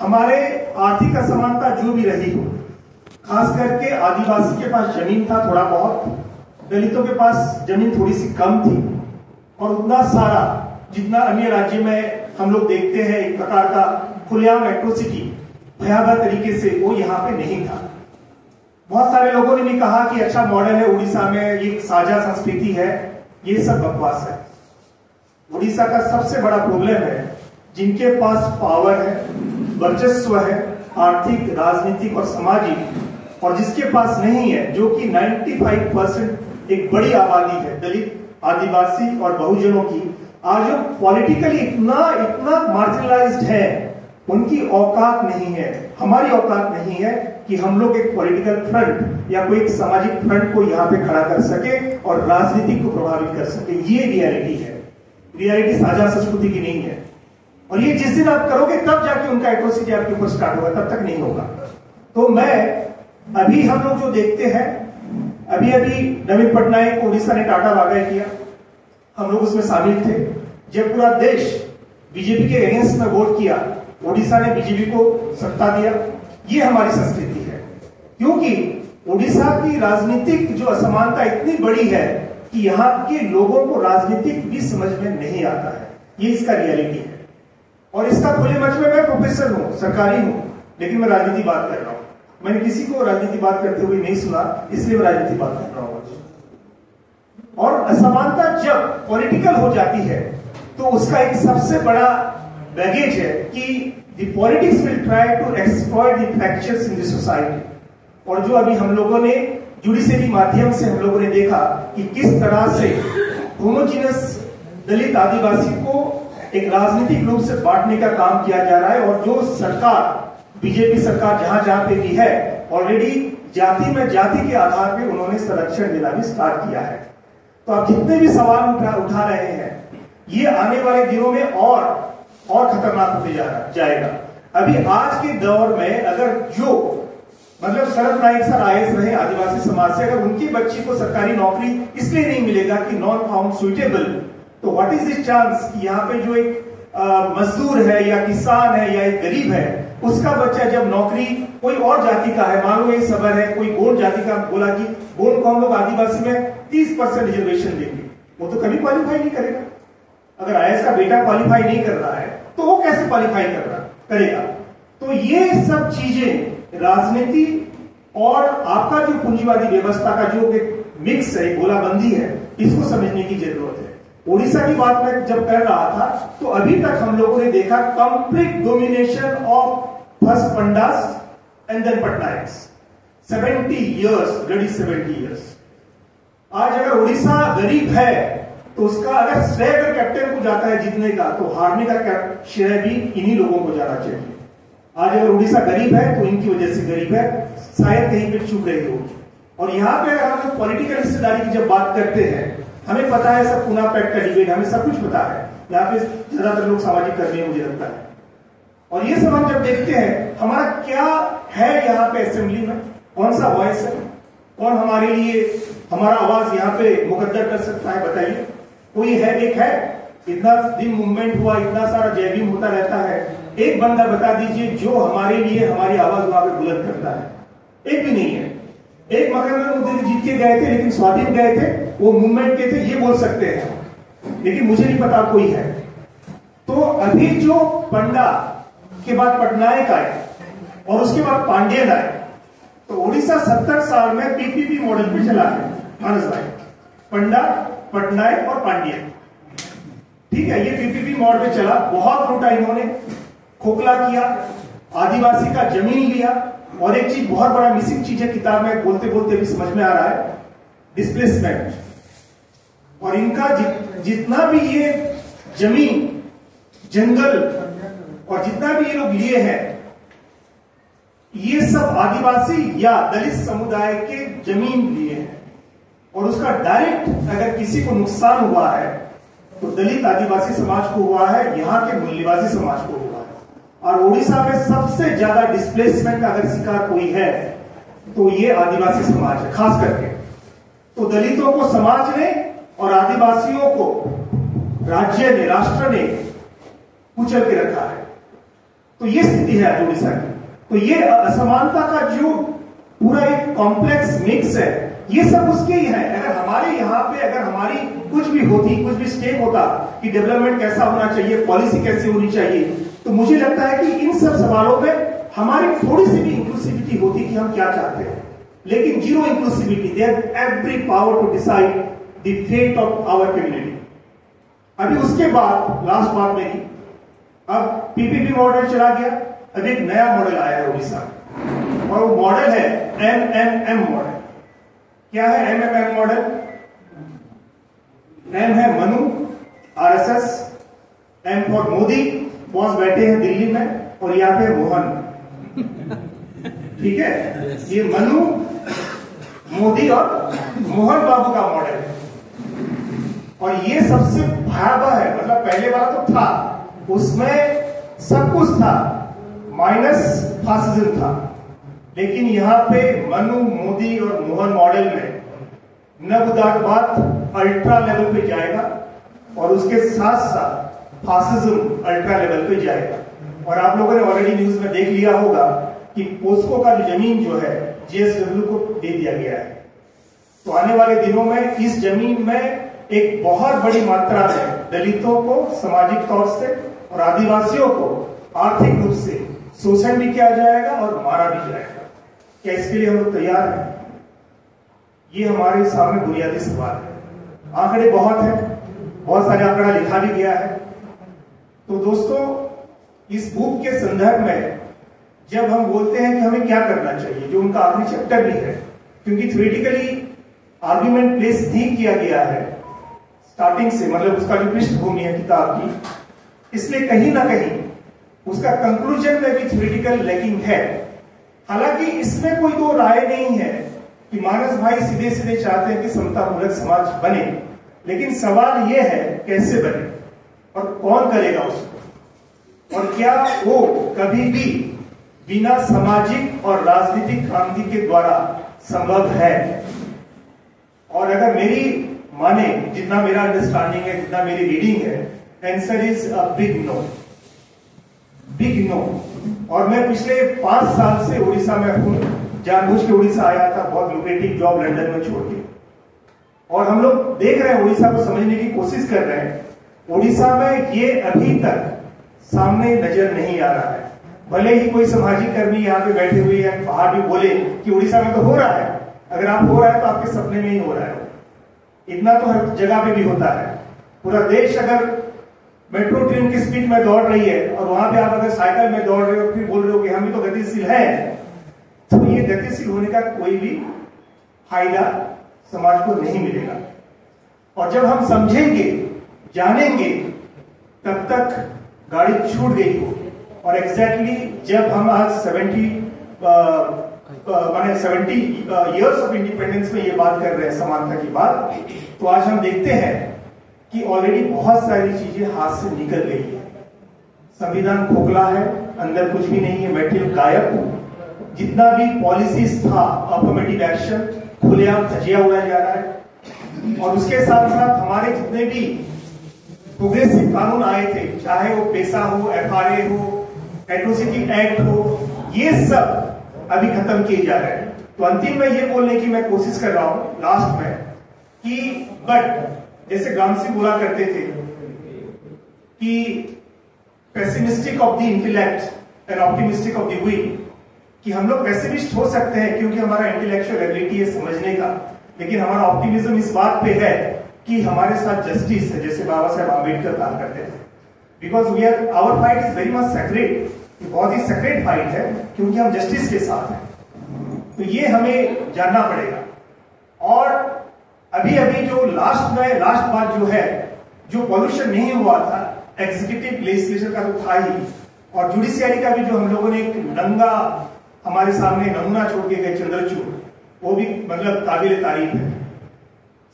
हमारे आर्थिक असमानता जो भी रही हो, खास करके आदिवासी के पास जमीन था थोड़ा बहुत, दलितों के पास जमीन थोड़ी सी कम थी, और उतना सारा जितना अन्य राज्य में हम लोग देखते हैं एक प्रकार का खुलेआम एट्रोसिटी भयावह तरीके से, वो यहाँ पे नहीं था। बहुत सारे लोगों ने भी कहा कि अच्छा मॉडल है उड़ीसा में, ये साझा संस्कृति है, ये सब बकवास है। उड़ीसा का सबसे बड़ा प्रॉब्लम है जिनके पास पावर है, वर्चस्व है, आर्थिक, राजनीतिक और सामाजिक, और जिसके पास नहीं है, जो कि 95% एक बड़ी आबादी है दलित, आदिवासी और बहुजनों की, आज जो पॉलिटिकली इतना मार्जिनलाइज्ड है, उनकी औकात नहीं है, हमारी औकात नहीं है कि हम लोग एक पॉलिटिकल फ्रंट या कोई एक सामाजिक फ्रंट को यहाँ पे खड़ा कर सके और राजनीति को प्रभावित कर सके। ये रियलिटी है, रियलिटी साझा संस्कृति की नहीं है। और ये जिस दिन आप करोगे तब जाके उनका एट्रोसिटी आपके ऊपर स्टार्ट होगा, तब तक नहीं होगा। तो मैं अभी हम लोग जो देखते हैं, अभी नवीन पटनायक को उड़ीसा ने टाटा बागाई किया, हम लोग उसमें शामिल थे। जब पूरा देश बीजेपी के अगेंस्ट में वोट किया, उड़ीसा ने बीजेपी को सत्ता दिया। ये हमारी संस्कृति है, क्योंकि उड़ीसा की राजनीतिक जो असमानता इतनी बड़ी है कि यहाँ के लोगों को राजनीतिक भी समझ में नहीं आता है। ये इसका रियलिटी है, और इसका खुले मंच में मैं प्रोफेसर हूं, सरकारी हूं, लेकिन मैं राजनीति बात कर रहा हूं। मैंने किसी को राजनीति बात करते हुए नहीं सुना, इसलिए मैं राजनीति बात कर रहा हूं। और असमानता जब पॉलिटिकल हो जाती है तो उसका एक सबसे बड़ा बैगेज है कि the politics will try to exploit the fractures in the society. और जो अभी हम लोगों ने जुडिशरी माध्यम से हम लोगों ने देखा कि किस तरह से होमोजीनस दलित आदिवासी को एक राजनीतिक रूप से बांटने का काम किया जा रहा है। और जो सरकार, बीजेपी सरकार जहां जहां पे भी है, ऑलरेडी जाति में जाति के आधार पे उन्होंने संरक्षण देना भी स्टार्ट किया है। तो आप जितने भी सवाल उठा रहे हैं, ये आने वाले दिनों में और खतरनाक होते जाएगा। अभी आज के दौर में अगर जो मतलब शरद नाइक सर आईएएस रहे आदिवासी समाज से, अगर उनकी बच्ची को सरकारी नौकरी इसलिए नहीं मिलेगा कि नॉन फाउंड सुइटेबल, तो व्हाट इज द चांस कि यहाँ पे जो एक मजदूर है या किसान है या एक गरीब है, उसका बच्चा जब नौकरी कोई और जाति का है, मान लो ये सबर है, कोई गोंड जाति का, बोला कि गोंड को हम लोग आदिवासी में 30% रिजर्वेशन देंगे, वो तो कभी क्वालिफाई नहीं करेगा। अगर आईएएस का बेटा क्वालिफाई नहीं कर रहा है तो वो कैसे क्वालिफाई करेगा? तो ये सब चीजें राजनीति और आपका जो पूंजीवादी व्यवस्था का जो एक मिक्स है, गोलाबंदी है, इसको समझने की जरूरत है। उड़ीसा की बात मैं जब कर रहा था तो अभी तक हम लोगों ने देखा complete domination of first Pandas and then Patnaiks. 70 years, ready 70 years। आज अगर उड़ीसा गरीब है तो उसका अगर श्रेय अगर कैप्टन को जाता है जीतने का, तो हारने का श्रेय भी इन्हीं लोगों को जाना चाहिए। आज अगर उड़ीसा गरीब है तो इनकी वजह से गरीब है, शायद कहीं पे चूक रही होगी। और यहाँ पे अगर हम पॉलिटिकल हिस्सेदारी की जब बात करते हैं, हमें पता है सब पुना पैक्ट का डिबेट, हमें सब कुछ पता है। यहाँ पे ज्यादातर लोग सामाजिक कर्मी हैं, मुझे लगता है। और ये सब हम जब देखते हैं, हमारा क्या है यहाँ पे असेंबली में, कौन सा वॉइस है, कौन हमारे लिए हमारा आवाज यहाँ पे मुकद्दर कर सकता है, बताइए। कोई है? एक है? इतना दिन मूवमेंट हुआ, इतना सारा जय भीम होता रहता है, एक बंदा बता दीजिए जो हमारे लिए हमारी आवाज वहां पे बुलंद करता है? एक भी नहीं है। एक मकरंद मुद्दे जीत के गए थे, लेकिन स्वाधीन गए थे, वो मूवमेंट के थे, ये बोल सकते हैं, लेकिन मुझे नहीं पता कोई है। तो अभी जो पंडा के बाद पटनायक आए और उसके बाद पांड्यन आए, तो उड़ीसा 70 साल में पीपीपी मॉडल पे चला है। मानस भाई, पंडा, पटनायक और पांड्यन, ठीक है, ये पीपीपी मॉडल पे चला। बहुत लूटा इन्होंने, खोखला किया, आदिवासी का जमीन लिया। और एक चीज बहुत बड़ा मिसिंग चीज है, किताब में बोलते बोलते भी समझ में आ रहा है, डिस्प्लेसमेंट। और इनका जितना भी ये जमीन, जंगल और जितना भी ये लोग लिए हैं, ये सब आदिवासी या दलित समुदाय के जमीन लिए हैं। और उसका डायरेक्ट अगर किसी को नुकसान हुआ है तो दलित आदिवासी समाज को हुआ है, यहाँ के मूल्यवासी समाज को हुआ है। और उड़ीसा में सबसे ज्यादा डिस्प्लेसमेंट का अगर शिकार कोई है तो ये आदिवासी समाज है, खास करके। तो दलितों को समाज ने और आदिवासियों को राज्य ने, राष्ट्र ने कुचल के रखा है। तो ये स्थिति है आज उड़ीसा की। तो ये असमानता का जो पूरा एक कॉम्प्लेक्स मिक्स है, ये सब उसके ही है। अगर हमारे यहाँ पे अगर हमारी कुछ भी होती, कुछ भी स्टेप होता कि डेवलपमेंट कैसा होना चाहिए, पॉलिसी कैसी होनी चाहिए, तो मुझे लगता है कि इन सब सवालों में हमारी थोड़ी सी भी इंक्लूसिविटी होती कि हम क्या चाहते हैं। लेकिन zero inclusivity, they have every power to decide the fate of our community. अभी उसके बाद लास्ट बात मेरी, अब पीपीपी मॉडल चला गया, अब एक नया मॉडल आया है उड़ीसा में, और वो मॉडल है एमएमएम मॉडल। क्या है एमएमएम मॉडल? एम है Manu, RSS, M for Modi, boss बैठे हैं दिल्ली में, और यहाँ पे मोहन। ठीक है, ये मनु, मोदी और मोहन बाबू का मॉडल है। और ये सबसे भयावह है, मतलब पहले वाला तो था, उसमें सब कुछ था माइनस फासिज्म था, लेकिन यहां पे मनु, मोदी और मोहन मॉडल में नवउदारवाद अल्ट्रा लेवल पे जाएगा, और उसके साथ साथ फासिज्म अल्ट्रा लेवल पे जाएगा। और आप लोगों ने ऑलरेडी न्यूज में देख लिया होगा कि पोस्को का जो जमीन जो है जेएसडब्ल्यू को दे दिया गया है। तो आने वाले दिनों में इस जमीन में एक बहुत बड़ी मात्रा में दलितों को सामाजिक तौर से और आदिवासियों को आर्थिक रूप से शोषण भी किया जाएगा और मारा भी जाएगा। क्या इसके लिए हम लोग तैयार हैं? ये हमारे सामने बुनियादी सवाल है। आंकड़े बहुत है, बहुत सारे आंकड़ा लिखा भी गया है। तो दोस्तों, इस बुक के संदर्भ में जब हम बोलते हैं कि हमें क्या करना चाहिए, जो उनका आखिरी चैप्टर भी है, क्योंकि थ्योरेटिकली आर्ग्यूमेंट प्लेस नहीं किया गया है स्टार्टिंग से, मतलब उसका जो पृष्ठभूमि है किताब की, इसलिए कहीं ना कहीं उसका कंक्लूजन में भी थ्योरेटिकल लैकिंग है। हालांकि इसमें कोई दो राय नहीं है कि मानस भाई सीधे सीधे चाहते हैं कि समतामूलक समाज बने, लेकिन सवाल यह है कैसे बने और कौन करेगा उसको, और क्या वो कभी भी बिना सामाजिक और राजनीतिक क्रांति के द्वारा संभव है। और अगर मेरी माने, जितना मेरा अंडरस्टैंडिंग है, जितना मेरी रीडिंग है, answer is a big no, big no. और मैं पिछले 5 साल से उड़ीसा में हूं, जानबूझ के उड़ीसा आया था, बहुत लुक्रेटिव जॉब लंदन में छोड़ के, और हम लोग देख रहे हैं, उड़ीसा को समझने की कोशिश कर रहे हैं। उड़ीसा में ये अभी तक सामने नजर नहीं आ रहा है। भले ही कोई सामाजिक कर्मी यहाँ पे बैठे हुए हैं, बाहर भी बोले कि उड़ीसा में तो हो रहा है, अगर आप हो रहा है तो आपके सपने में ही हो रहा है। इतना तो हर जगह पे भी होता है। पूरा देश अगर मेट्रो ट्रेन की स्पीड में दौड़ रही है और वहां पे आप अगर साइकिल में दौड़ रहे हो, फिर बोल रहे हो कि हम भी तो गतिशील है, तो ये गतिशील होने का कोई भी फायदा समाज को नहीं मिलेगा। और जब हम समझेंगे, जानेंगे, तब तक गाड़ी छूट गई हो। और एग्जैक्टली जब हम आज 70 इयर्स ऑफ इंडिपेंडेंस में ये बात कर रहे हैं, समानता की बात, तो आज हम देखते हैं कि ऑलरेडी बहुत सारी चीजें हाथ से निकल गई है। संविधान खोखला है, अंदर कुछ भी नहीं है, मेटेरियल गायब। जितना भी पॉलिसीज था, अफर्मेटिव एक्शन खुलेआम धजिया उड़ाया जा रहा है। और उसके साथ साथ हमारे जितने भी प्रोग्रेसिव कानून आए थे, चाहे वो पेशा हो, एफआरए हो, एट्रोसिटी एक्ट हो, ये सब अभी खत्म किए जा रहे हैं। तो अंतिम में ये बोलने की मैं कोशिश कर रहा हूं लास्ट में कि बट जैसे गांधी बोला करते थे कि pessimistic of the intellect and optimistic of the will, कि हम लोग पेसिमिस्ट हो सकते हैं क्योंकि हमारा इंटेलेक्चुअल एबिलिटी है समझने का, लेकिन हमारा ऑप्टिमिज्म इस बात पे है कि हमारे साथ जस्टिस है, जैसे बाबा साहेब आम्बेडकर कहा करते थे। Because we are, our fight is very much secret, बहुत ही सेक्रेट फाइट है, क्योंकि हम जस्टिस के साथ हैं। तो ये हमें जानना पड़ेगा। और अभी अभी जो लास्ट बात जो है, जो पॉल्यूशन नहीं हुआ था, एग्जीक्यूटिव लेजिस्लेचर का तो था ही, और जुडिशियरी का भी जो हम लोगों ने एक नंगा हमारे सामने नमूना छोड़ के गए, चंद्रचूड़, वो भी मतलब काबिल तारीफ है।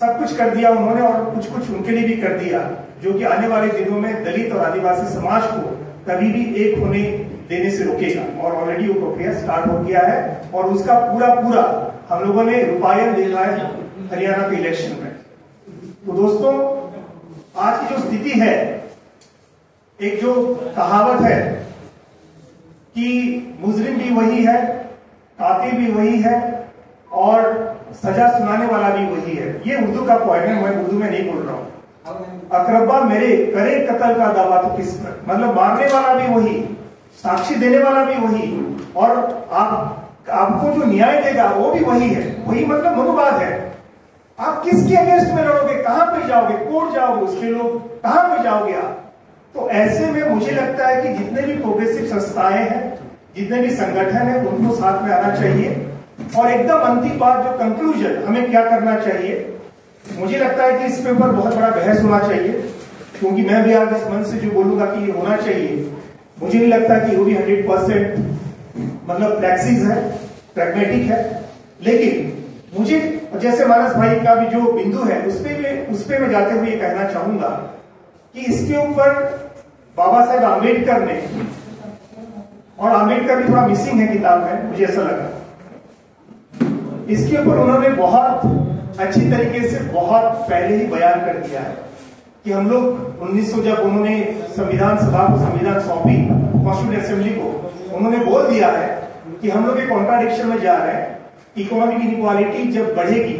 सब कुछ कर दिया उन्होंने, और कुछ कुछ उनके लिए भी कर दिया, जो कि आने वाले दिनों में दलित और आदिवासी समाज को कभी भी एक होने देने से रोकेगा। और ऑलरेडी वो प्रक्रिया स्टार्ट हो गया है, और उसका पूरा हम लोगों ने रूपायन देखा है हरियाणा के इलेक्शन में। तो दोस्तों, आज की जो स्थिति है, एक जो कहावत है कि मुजरिम भी वही है, कातिल भी वही है और सजा सुनाने वाला भी वही है। ये उर्दू का पॉइंट है, मैं उर्दू में नहीं बोल रहा हूँ। अकरबा मेरे करे कत्ल का दावा तो किस पर, मतलब मारने वाला भी वही, साक्षी देने वाला भी वही, और आपको जो न्याय देगा वो भी वही है। वही मतलब मनुवाद है। आप किसके अगेंस्ट में लड़ोगे, कहां पे जाओगे, कोर्ट जाओगे, उसके लोग कहां पे जाओगे आप? तो ऐसे में मुझे लगता है कि जितने भी प्रोग्रेसिव संस्थाएं हैं, जितने भी संगठन है, उनको साथ में आना चाहिए। और एकदम अंतिम बात, जो कंक्लूजन, हमें क्या करना चाहिए, मुझे लगता है कि इस पे ऊपर बहुत बड़ा बहस होना चाहिए, क्योंकि मैं भी आज इस मन से जो बोलूंगा कि ये होना चाहिए, मुझे नहीं लगता कि वो भी 100% मतलब प्रैक्टिस है, प्रैग्मेटिक है। लेकिन मुझे जैसे मानस भाई का भी जो बिंदु है, उस पे मैं जाते हुए कहना चाहूंगा कि इसके ऊपर बाबा साहेब आम्बेडकर ने, और आम्बेडकर भी थोड़ा मिसिंग है किताब में, मुझे ऐसा लगा, इसके ऊपर उन्होंने बहुत अच्छी तरीके से बहुत पहले ही बयान कर दिया है कि हम लोग 1900 जब उन्होंने संविधान सभा को संविधान सौंपी, कॉन्स्टिट्यूएंट असेंबली को, उन्होंने बोल दिया है कि हम लोग एक कॉन्ट्राडिक्शन में जा रहे हैं। इकोनॉमिक इनइक्वालिटी जब बढ़ेगी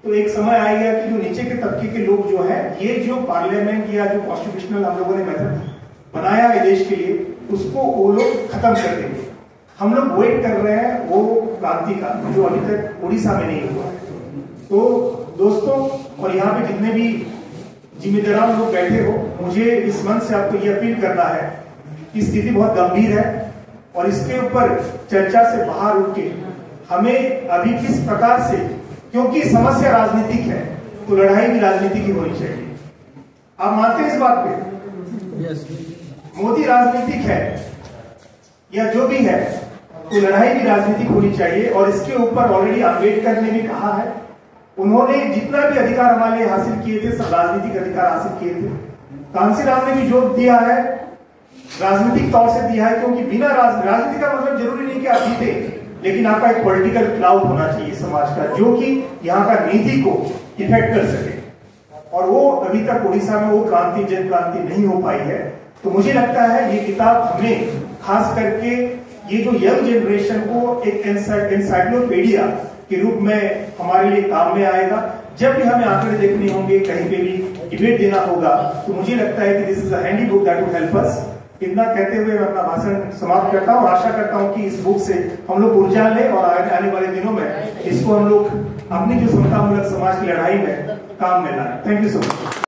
तो एक समय आएगा कि जो नीचे के तबके के लोग जो है, ये जो पार्लियामेंट या जो कॉन्स्टिट्यूशनल हम लोगों ने मेथड बनाया है देश के लिए, उसको वो लोग खत्म कर देंगे। हम लोग वेट कर रहे हैं वो क्रांति का, जो अभी तक उड़ीसा में नहीं हुआ है। तो दोस्तों, और यहाँ पे जितने भी जिम्मेदार लोग बैठे हो, मुझे इस मन से आपको ये अपील करना है कि स्थिति बहुत गंभीर है और इसके ऊपर चर्चा से बाहर उठ के हमें अभी किस प्रकार से, क्योंकि समस्या राजनीतिक है तो लड़ाई भी राजनीतिक ही होनी चाहिए। आप मानते हैं इस बात पे? yes. मोदी राजनीतिक है या जो भी है, तो लड़ाई भी राजनीतिक होनी चाहिए। और इसके ऊपर ऑलरेडी अम्बेडकर ने भी कहा है, उन्होंने जितना भी अधिकार हमारे लिए हासिल किए थे, सब राजनीतिक अधिकार हासिल किए थे। कांसीराम ने भी जोर दिया है, राजनीतिक तौर से दिया है, क्योंकि बिना राजनीति का मतलब जरूरी नहीं कि आप जीते, लेकिन आपका एक पॉलिटिकल क्लाउड होना चाहिए समाज का, जो कि यहाँ का नीति को इफेक्ट कर सके। और वो अभी तक उड़ीसा में वो क्रांति, जन क्रांति नहीं हो पाई है। तो मुझे लगता है ये किताब हमें खास करके ये जो यंग जनरेशन को एक एनसाइक्लोपीडिया के रूप में हमारे लिए काम में आएगा। जब भी हमें आंकड़े देखने होंगे, कहीं पे भी डिबेट देना होगा, तो मुझे लगता है कि this is a handy book that will help us. इतना कहते हुए मैं अपना भाषण समाप्त करता हूँ। आशा करता हूँ कि इस बुक से हम लोग ऊर्जा लें और आने वाले दिनों में इसको हम लोग अपनी जो समतामूलक समाज की लड़ाई में काम में लाएं। Thank you so much.